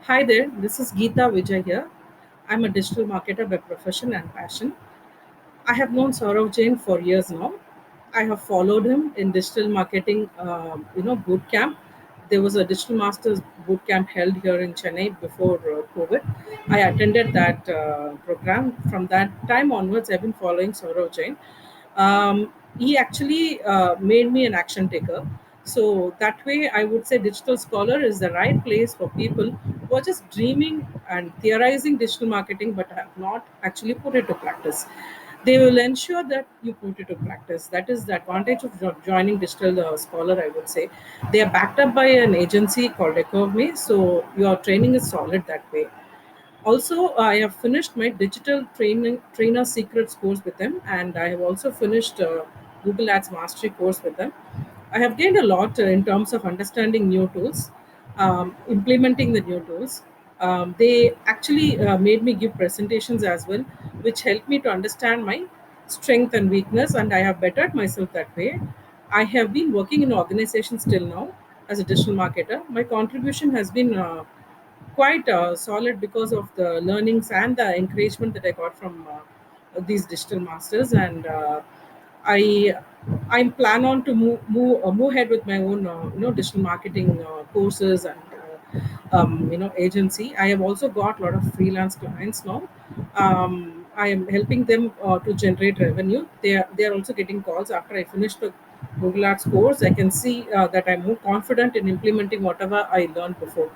Hi there, this is Geetha Vijay here. I'm a digital marketer by profession and passion. I have known Saurav Jain for years now. I have followed him in digital marketing, boot camp. There was a digital masters boot camp held here in Chennai before COVID. I attended that program. From that time onwards, I've been following Saurav Jain. He actually made me an action taker. So that way, I would say Digital Scholar is the right place for people who are just dreaming and theorizing digital marketing but have not actually put it to practice. They will ensure that you put it to practice. That is the advantage of joining Digital Scholar, I would say. They are backed up by an agency called EcoMe, so your training is solid that way. Also, I have finished my digital training trainer secrets course with them, and I have also finished Google Ads mastery course with them. I have gained a lot in terms of understanding new tools, implementing the new tools. They actually made me give presentations as well, which helped me to understand my strength and weakness, and I have bettered myself that way. I have been working in organizations till now as a digital marketer. My contribution has been quite solid because of the learnings and the encouragement that I got from these digital masters. And I I plan on to move ahead with my own digital marketing courses and agency. I have also got a lot of freelance clients now. I am helping them to generate revenue. They are also getting calls after I finish the Google Ads course. I can see that I'm more confident in implementing whatever I learned before.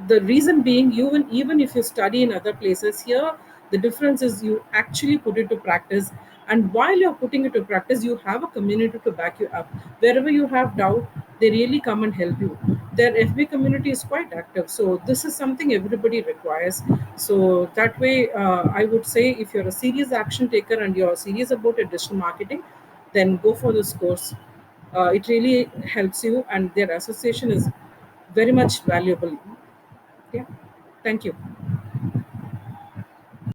The reason being, even if you study in other places, here the difference is you actually put it to practice, and while you're putting it to practice, you have a community to back you up. Wherever you have doubt, they really come and help you. Their FB community is quite active, so this is something everybody requires. So that way, I would say, if you're a serious action taker and you're serious about your digital marketing, then go for this course. It really helps you, and their association is very much valuable. Yeah. Thank you.